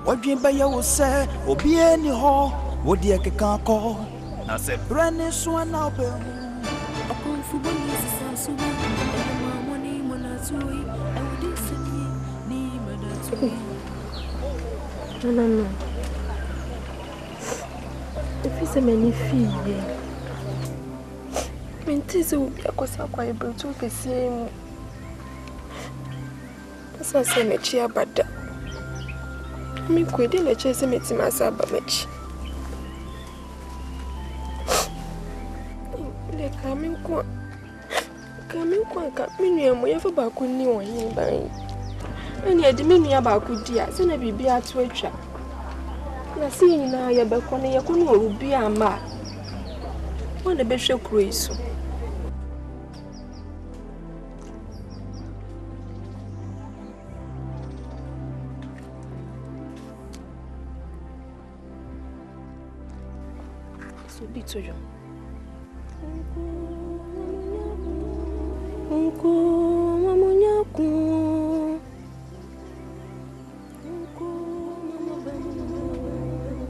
What dream by you say, or be any hall, what the can't call. I said, brand new one now, Bill. Upon football is so and money, monatui, and would send me, no. If it's a many fee, Mintis will be a cosa quite brutal to see. As I say, a cheer, but me quitting a chase and meeting myself, but much. Coming quite million, we have about good new one here by. And yet, the mini about good dear, so never be at Twitcher. Now, seeing now your back on your corner will be a man. One a bishop cruise. So be to you. Uncle, Mamunyaku.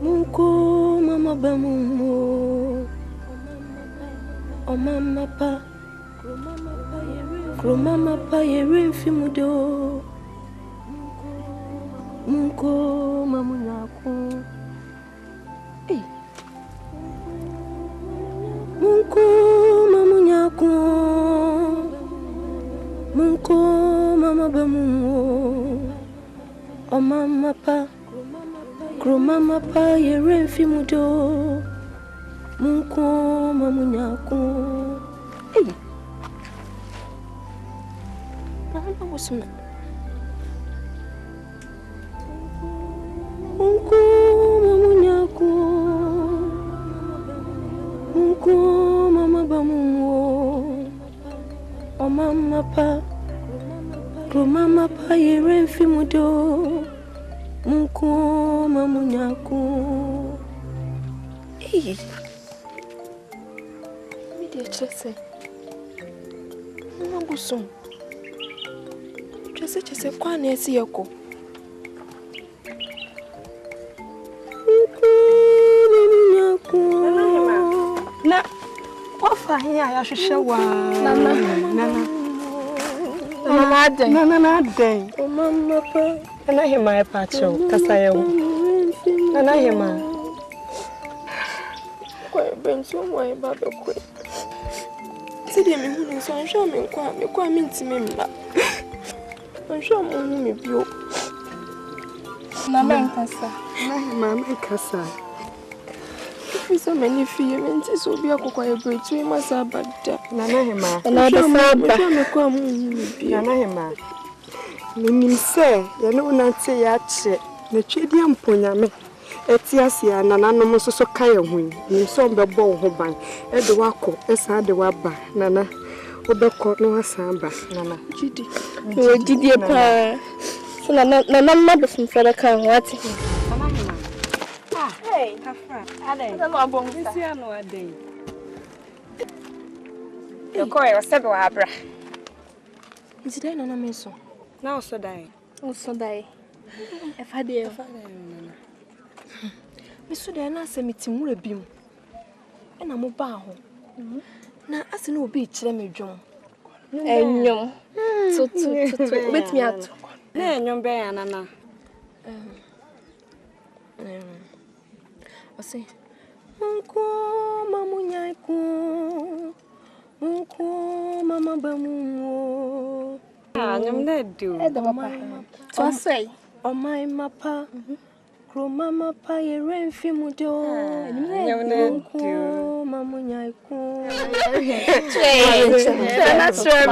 Uncle, Mama Bamu. Oh, Mama Pa. Grandma Pa, you're Fimudo. Uncle, Mamunyaku. Eh. Uncle, Mamunyaku. Munko mama bamu o mama pa kro mama pa yere fimudo munko mamunyako eh na wosuna munko mamunyako munko mama bamu o mama pa kro mama pa yere fimudo munko mamunyako eh mi de chese na buson chese kwa na esi yako munko mamunyako na ofa hin ya hwehwe wa nana Nana day. Oh, Mama, and I hear my pacho, Casayo. And I hear my quite been so way about the quick. Said him, so I'm sure me quite mean to me. I'm sure me view. Mamma Casa, Mamma Casa. If so many feelings, it will be a quiet break to him as a bad Nana, another Nana, Mimi say, you know, not say yache, the Chidian Punyame, Etiasia, Nana, no so kayo win, you saw the ball hoban, Edwako, Esa de Waba, Nana, Obeko, no Samba, Nana, Gidi, Gidi, pa, so Nana, mother from Frederica, what? Hey, your coy was said, Abra. Is it no meso? Now so die. Oh, so die. If I dare, Miss Sudana sent me to Murabim. And I'm a bow. Now, as no beach, let me join. And you, so let me out. Then you're Nana. I say, Uncle Mamunyaku, Uncle Mama Bamu. I'm not doing. So I say, oh my mapa, Kro Mama Pa, you're Fimudo, Uncle Mamunyaku. That's right,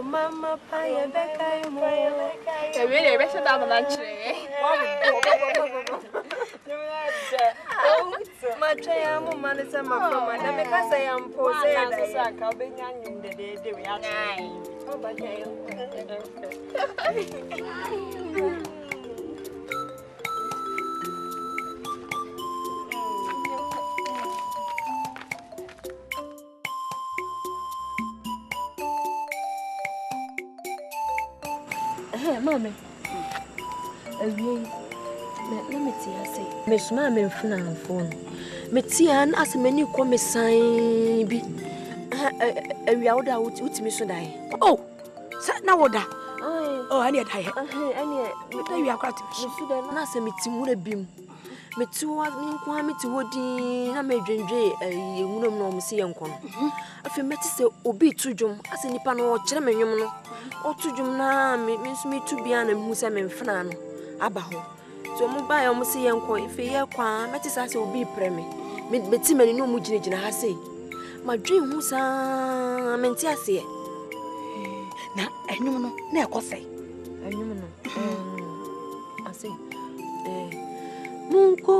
Mama Paya Becca, you really better than lunch. Much I am a man is a man, and because I am posed, I'll be young in the day we are nine. Oh, but Mamma. Let me say, Miss Mamma and phone. Metian as many come sign be a real out with me so die. Oh, sat now order. Oh, I need high. You are quite a meeting would have been. Me too, I mean, Kwame to Woody, I made a woman no see uncle. I feel met to say, Obi to Jum, as any pan or chairman, or to Jum now means me to be an and who's a man fan. Abaho. So, Mobile almost see uncle if a year qua, Metis will be premi. Metimely no mujin, I say. My dream was a mentiasia. Now, I know no, say. I know, I say, Munko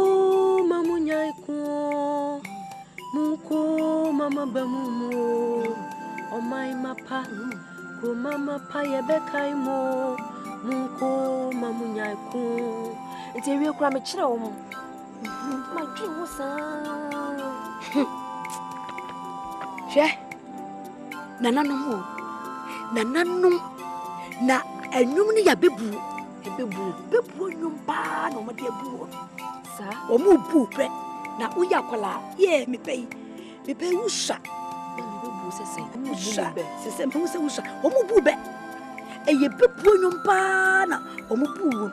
mamunyaiku, Munko mama bamumu, O my mapa, Ko mama paya bekaimo, Munko mamunyaiku. It's a real crime, my dream was She Nananum, Nananum, na a numini ya bebu, a bebu, no bad, no, my dear boo. Sir, or move boo, na uyakola, ye, me pay usha. Usha, Sissem, who's a usha, or move boo, a ye bebu, no bana, or move boo.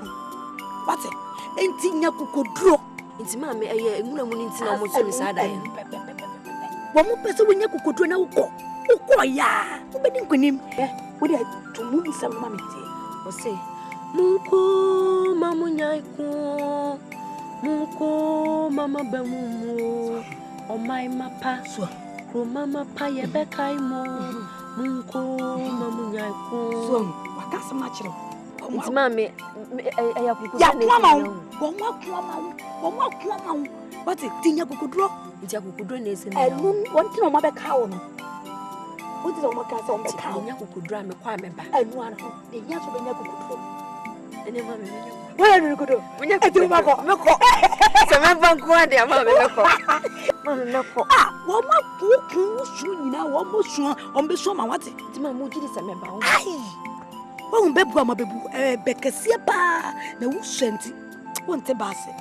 What's it? Ain't Tina could draw. it's mammy, a year, and woman in Sinamon side. One more person when you could draw now. Oh, yeah, but didn't him. Would I to move some mammy? Or say, Munko mamunyaiku, Munko mama bamumu, O my mapa, Ko mama paya bekaimo, Munko mamunyaiku. So, what that's much. It's mammy, What's it? Tina could draw. It's a good is in I want to know my cow. What is on my castle on the cow? You could drive me quite back. And one of the young women could draw. And then, mammy, Where are you going to do? When you do my book, look. Some of them go there, mammy, look. Ah, one more cool soon now, almost sure on the summer. What's it? It's my mood is a member. Oh, Bebu, my babu, Becca Siapa, the who sent it. Won't the bassy?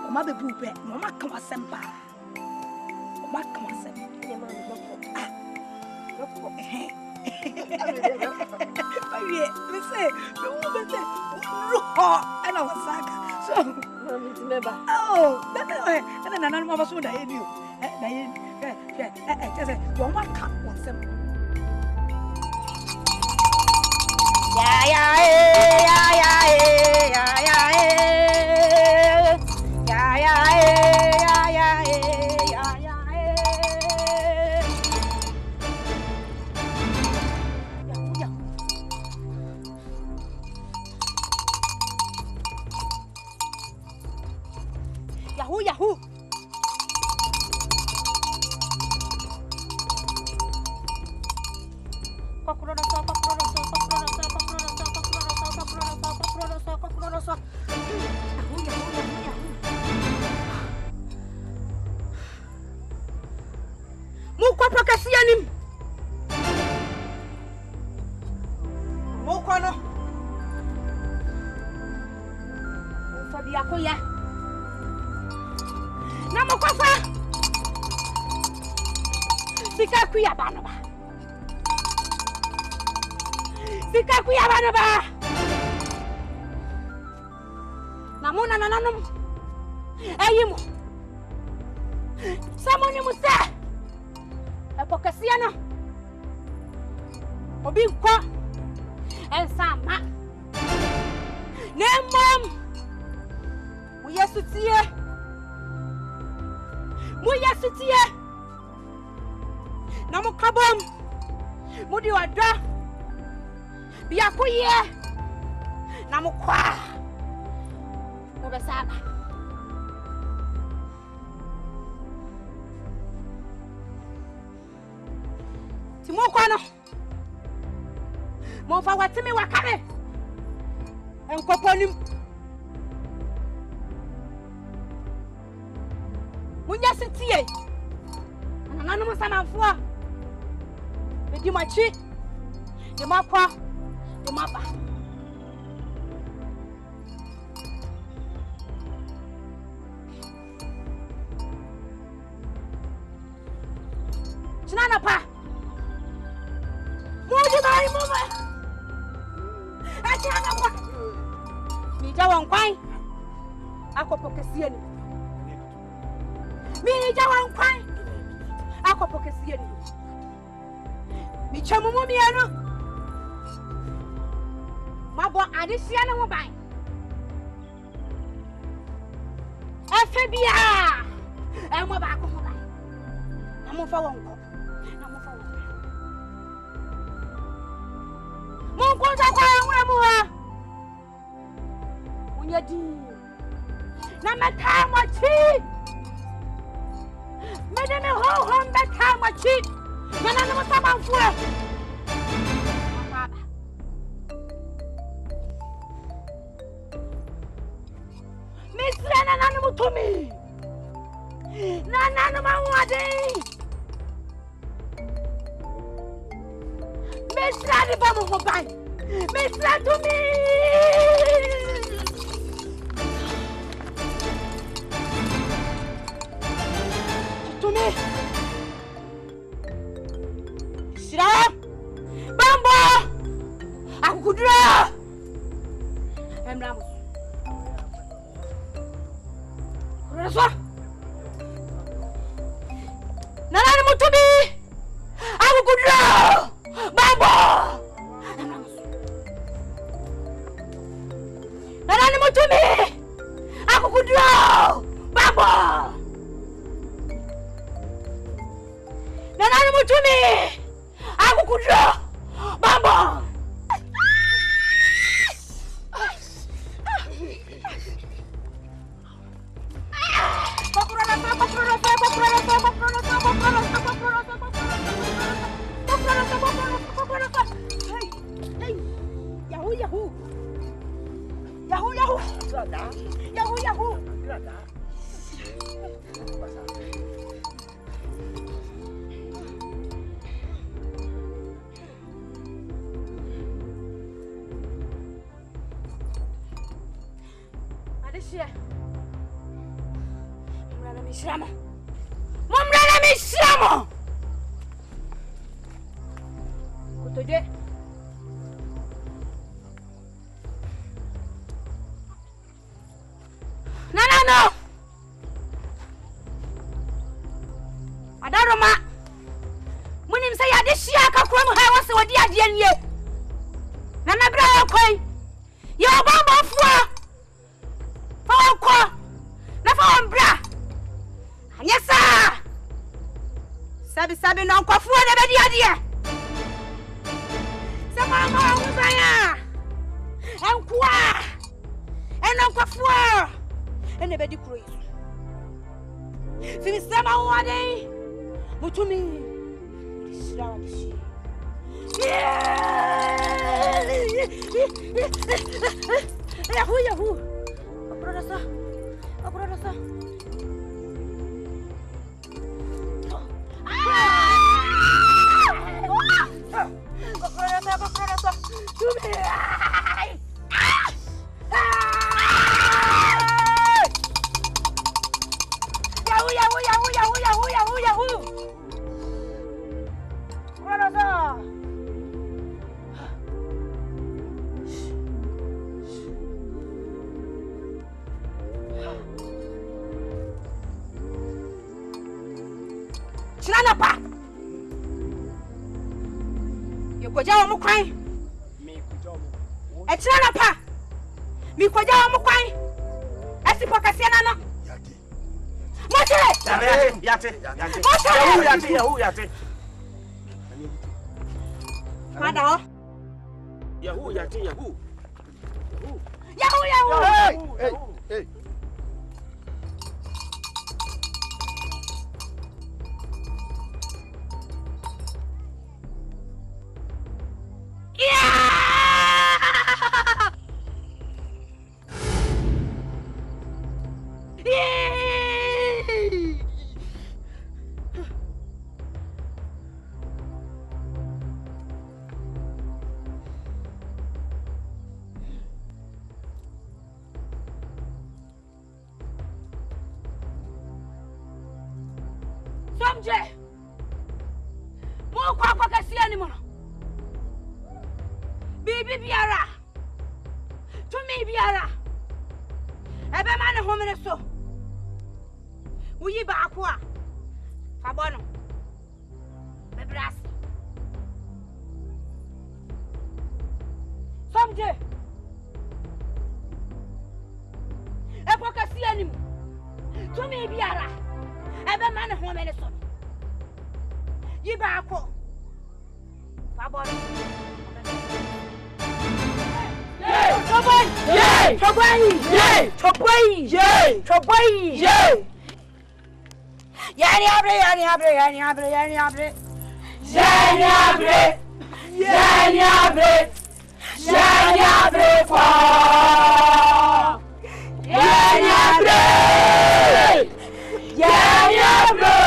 Mother boo, Mamma come a semper. What come a semper? And I was Saka. So, Remember. oh, and then another mother soon I knew. One more cup was semper. Yahoo! Muko pakasianim. Muko no. Fabi akoya. Na mukofa. Sika Kyiewaa no ba. Sika Kyiewaa no ba. Na muna nananum. Eyimu. Samoni musa. Epokasiano. Obi nkwa. Ensama. Nemom. Muyesutie. Namukabom. Mudi wada. Biakuye. Namukwa. Mubesaba. Timokwano. Mofa watimi wakame. Enkoponim. Munya sitie. Nanu musamafua. Bedi machi. The mapa. The mapa. Chinana pa. Moji mai mama. Chinana pa. Mi jawan kwai. Akopokesie ni. Mi jawan kwai. Akopokesie ni. Mi chamumu mi ano. Mabo adisia na mo ban. Afebia. Mo ba ko mo ban. Na mo fa wonko. Na mo fa wonko. Mo ko ta kwa nwe mo ha. Unya di. Na mata mo chi. Mede me ho ho meta mo chi. Na na mo ta ban fu. Misra na nanu mutumi. Na nanu mawade. Misra di ba mo hobai. Misra to me. To me. Sira. Bambo. Akudra. Emram. Rasa. Nana mutumi. Aku kudra. Bambo. Nana mutumi. Aku kudra. Bambo. Nana mutumi. Aku kudra. Bambo. Yahoo! Adesha. Mumrana mishramo. Kutoje. No. Adaroma. Munim say Adesha ka kwam ha wase wodi ade nie. Na na bra yakoi. Yo bamba fuwa. Fa ko. Na fa ombra. Anyesa. Sabi no ko fuwa na bedi ade. Sama ma unzanya. Enkwa. Eno ko fuwa. Ene bedi kuro yesu. Fimi sama wade. Mutumi. Sira wadi. Yahoo. Aprodasa. Aprodasa. Tumi. Yahoo! Aprodasa. Chinana pa. Yekoja wa mukwan. Me kuja wa. E chinana pa. Mi koja wa mukwan. Asipo kase na no. Yate. Yate. Mada. Yahoo. Hey. Somje. Mo kwa kasi animo. Bibi biara. Tumi biara. Ebe ma ne homene so. Uyi ba akwa. Fabono. Bebras. Somje. Ebo kasi animo. Tumi biara. Ebe ma ne homene so. Yi ba akwa. Fabono. Choboy! Yay! Choboy! Yay! Choboy! Yay! Choboy! Yay! Yani abre, yani abre, yani abre, yani abre. Yani abre! Yani abre! Yani abre kwa! Yani abre! Yani abre!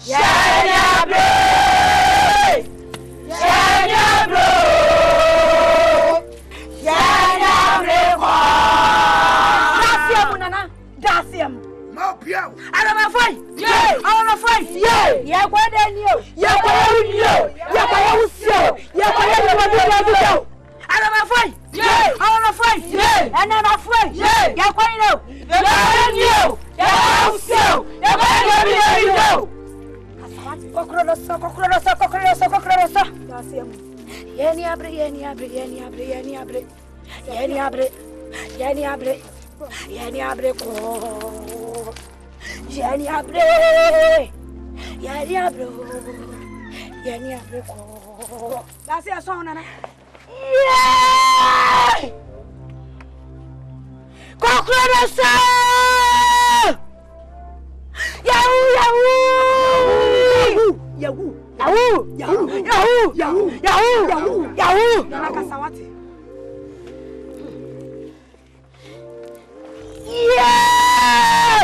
Yani abre! Yani abre! I don't know fight. Yeah, I don't know fight. Yeah, yeah, what then you? Yeah, what you? Yeah, what you? Yeah, what you? I don't know fight. Yeah, I don't know fight. Yeah, and I'm afraid. Yeah, yeah, what you? Yeah, what you? Yeah, what you? Yeah, what you? Yani abre, yani abre, yani abre, yani abre, yani abre, yani abre, yani abre ko. Yani abre, yani abre, yani abre ko. That's your song, Nana. Yeah! Cockroach! Yahoo! Yahoo! Yahoo! Yahoo! Yahoo! Yahoo! Yahoo! Yahoo! Yahoo! Nakasawati. Yeah!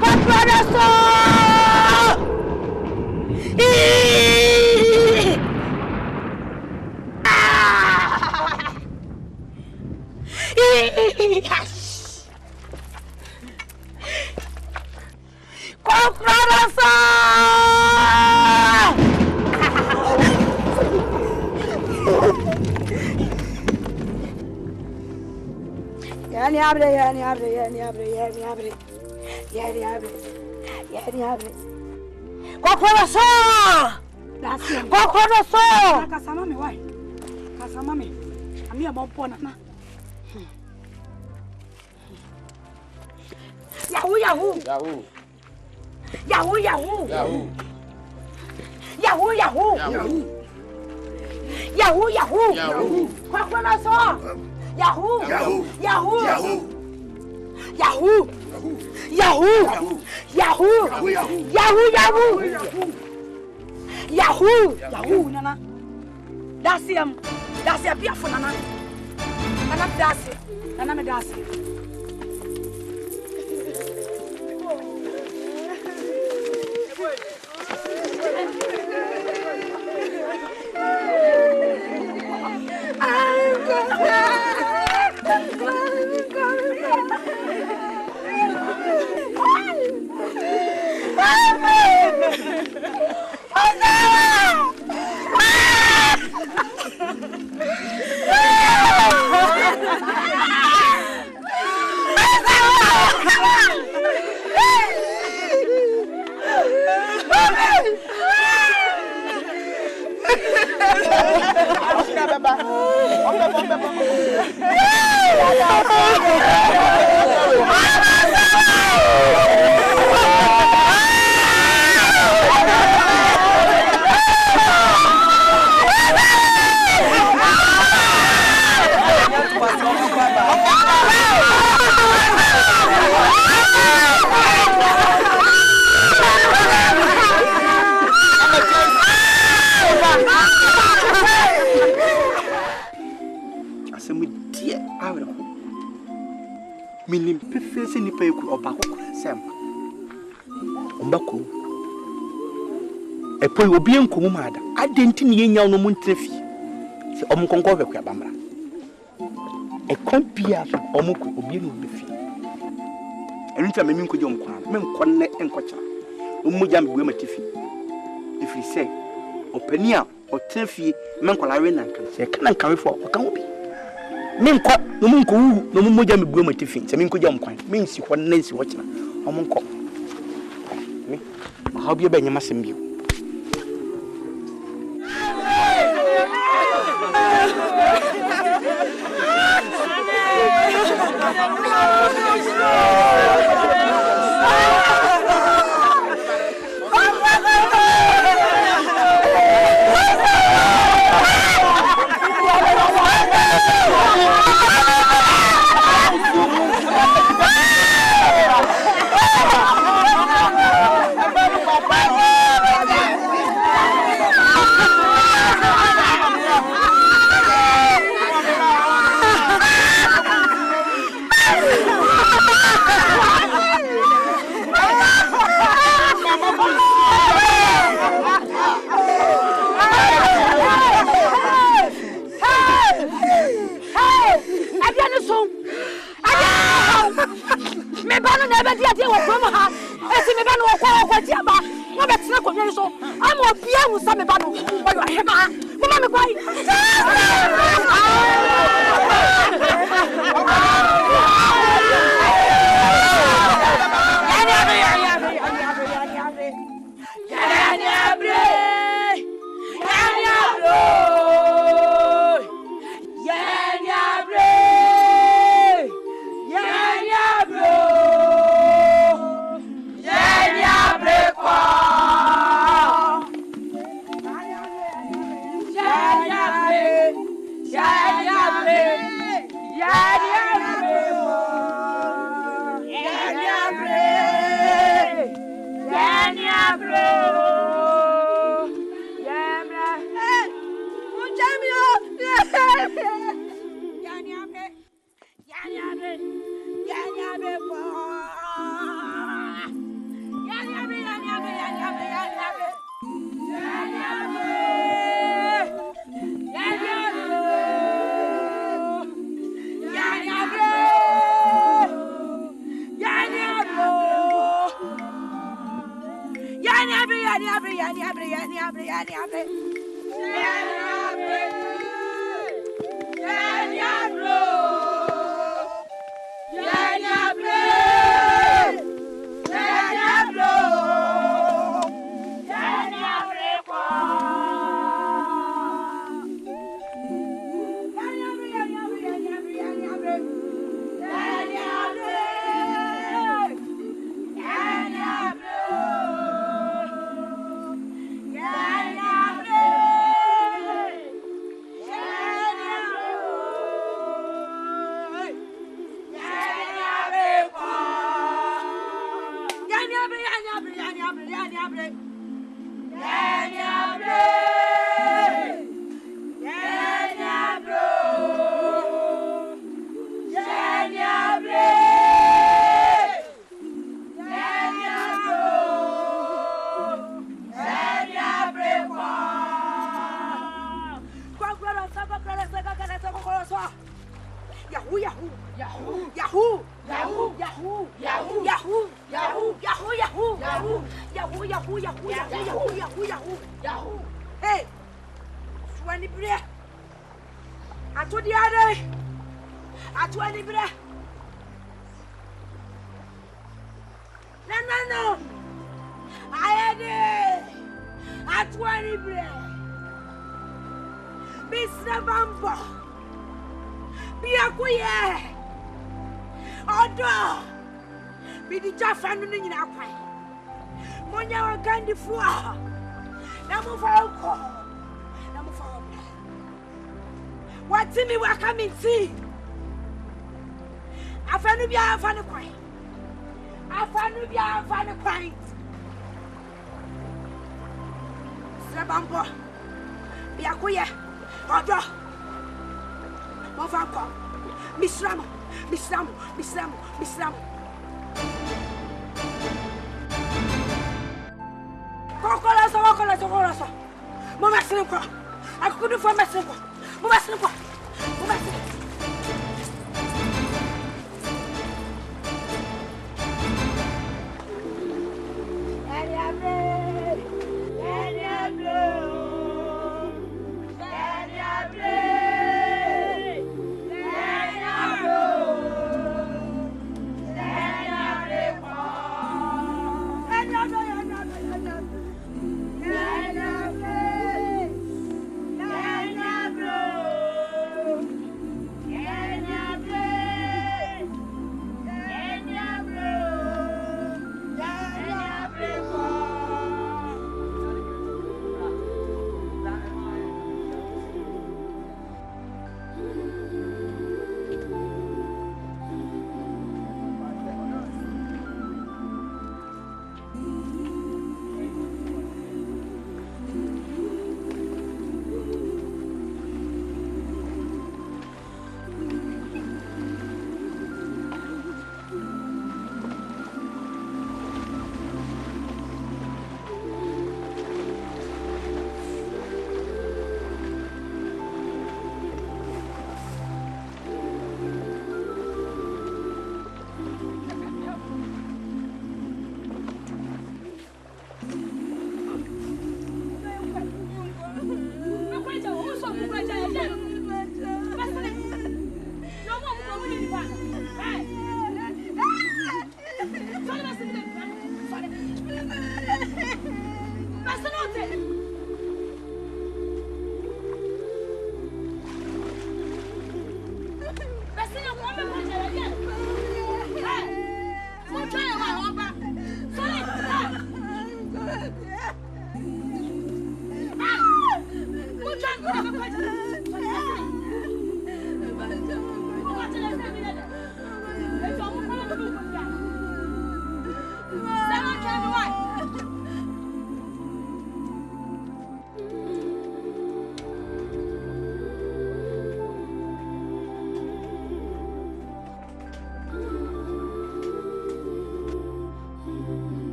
Paparazzo! Paparazzo! Yani abre, yani abre, yani abre, yani abre, yani abre, yani abre. Cockroach! Cockroach! Kasama me why? Kasama me. Ami abompo na. Yahoo! Yahoo! Yahoo! Yahoo! Yahoo! Yahoo! Yahoo! Yahoo! Yahoo! Yahoo! Yahoo! Cockroach! Yahoo! Yahoo! Yahoo! Yahoo! Yahoo! Yahoo! Yahoo! Yahoo! Yahoo! Yahoo! Nana. That's him. That's a beautiful Nana. Nana that's it. Nana me that's it. Minim pefese nipa eku obako sem ombako epoi obi enkomu maada adenti ne yenya no muntrefi se omkonko hwekwa bamra e kompia so omko obi no befi ɛno nti me nkɔgye ɔm kwan me nkɔnne nkɔkyera ɔmmogya me bua matifi ɛfiri sɛ ɔpani a ɔtena fie me nkɔlawe nanka sɛ ɛka na nkawefo a ɔka ho bi me nkɔ na mu nkɔwu na mu mogya me bua matifi sɛ me nkɔgya ɔm kwan me nsi hɔ na nsi hɔ kyena ɔmo nkɔ me ɔhaw bi ɛbɛnyɛ masɛm bio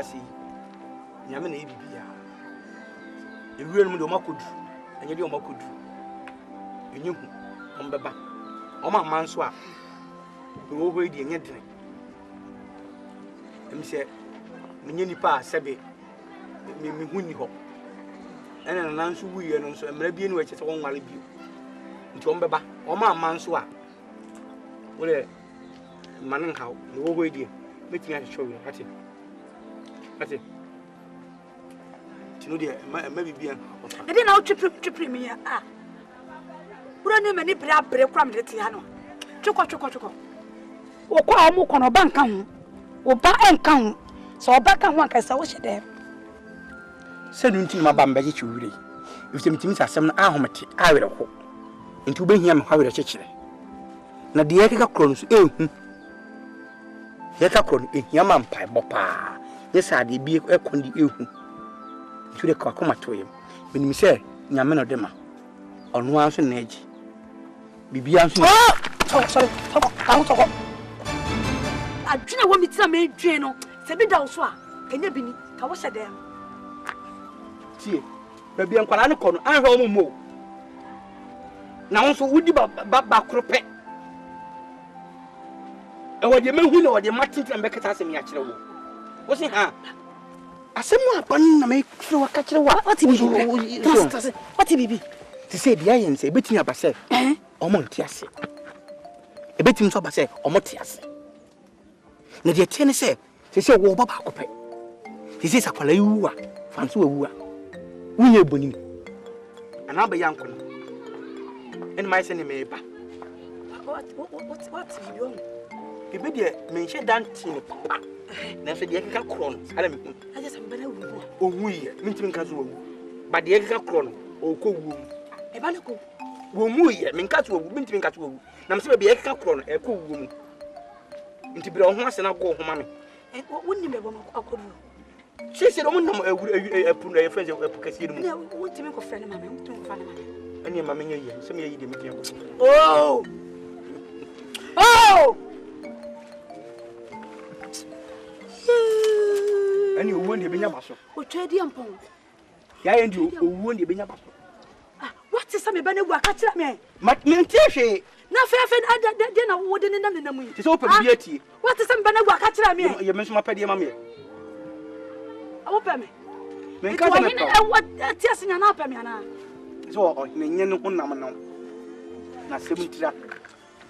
ase nyame na ebibia ewure no mu de o makodu anye de o makodu enyihu ombeba o ma manso a wo ho edi enye dene emse menye nipa asebe me huni ho ena na nso wuye no nso emra bie ne wa chese won wale bio nti ombeba o ma manso a wo le manen hawo ne wo ho edi metia show you ati tinu de ma bibia e de na o twepre mi ya bro ne mani bra kwa me de tia no twekọ wo kwa mo kono banka ho wo ba enka ho so ba ka ho anka sa wo hyede se nu nti ma ba mbaje chiwure ifite mitimi asem na ahomete awere ho nti wo behia me hawere kyekire na de yeka kro no so ehu yeka kro no ehia ma mpai bopa yesa de bi ekondi ehu nti de kwa koma toyem menim se nyame no de ma onu anso na agi bibia anso sorry toko adwena wo mitina me dwen no se bi da wo so a kanya bi ni ka wo hyede tie bibia nkwala ne kono anhwe wo mo na wo so wudi ba krope e wo de mehu na wo de matiti mbekata asem ya kire wo wo se ha asemu aban na me kire wa ka kire wa wati bibi ti se dia yen se betimi abase omo ntiase ebetimi so abase omo tiase na de tiene se se wo baba akopɛ se sakwala yiwu a fanso wawu a wunye bonim ana ba yankono en mai se ne meba what you doing ebe de menhye danti ne papa na so de keka kron ala me hu aje sam bana wu owu ye mintimi nka so wawu ba de keka kron o ko wu e ba le ko wo mu ye minka so wawu mintimi nka so wawu na mse be keka kron e ko wu mu nti bira ho ase na go ho ma me wonni me bo akodu se do mun nam epu na friends epu kasi mu na wonti me ko frɛ ne mama wonti me ko fa ne mama ani mama nya ye se me yi de me tian oh ani owo ndi be nya baso o twedi ampon ya ye ndi owo ndi be nya baso what is me ba na gu aka kira me me ntie hwe na fefe de na wo de ne nam ne nam yi ti so pa bi atie what is me ba na gu aka kira me ye me so ma pa de ma me awo pa me me nka me pa ati asenya na pa me ana so o ne nye ne honam no na semntira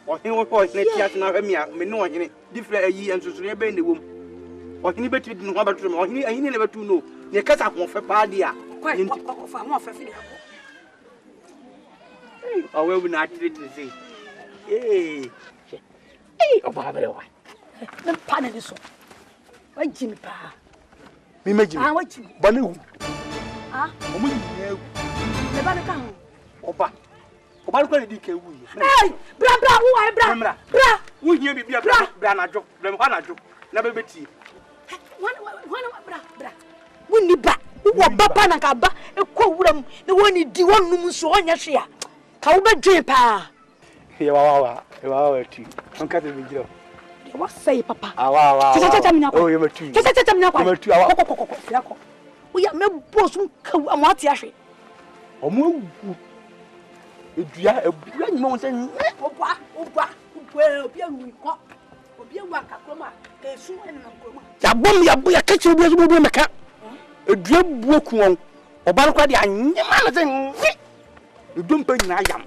o hin wo ko ne tia na hwa me ne o hene different ayi ensusure e be ne wom o hene beti di no ha baturo me o hene ne batu no ne kasa ho fe pa de a kwai ko fa mo fa fi de ko awe bu na treat say o ba bere wa na pa na ni so wa jimi pa mi meji wa jimi ba na wu o mu ni le ba na ka ho oba ko ni di ke wu yi bra wo ai bra wu hie bibia bra na jo bra mo na jo na be beti bra wonni ba wo baba na ka ba e ko wuram na woni di wonnum so onya hwe a ka wo bedwe pa ye wa ti on ka te bi jiro what say papa cha minya oh ye matu cha minya kwa matu awa ko wo ya me bosu ka amwati ahwe omo wu edua nyima won se obwa obi awu ko obi awu akakroma ka esu en na kroma ya bom ya kachi obi azu obi meka edua buo kuon oba no kwa de anyima na se edumpa nyina yam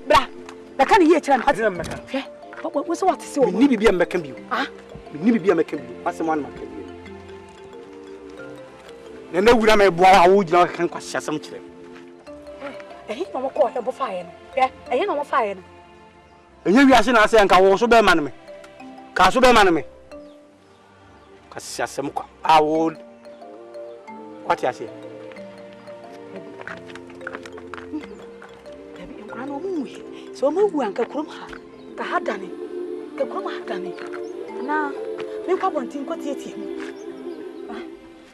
bra kan ye kira ati na meka wo so what se wo ni bibia meka bio ni bibia meka bio asem an meka bio na wura me boa wa wo gina kan kwa hyasem kire no mo ko he bo fa ye no no mo fa ye no enye wiase na ase nka wo so be ma ne me ka so be ma ne me ka hyasem kwa awo kwati ase ano mu so mo wu anka krom ha ka hadane ka krom hadane na me kwa bontin kwati etie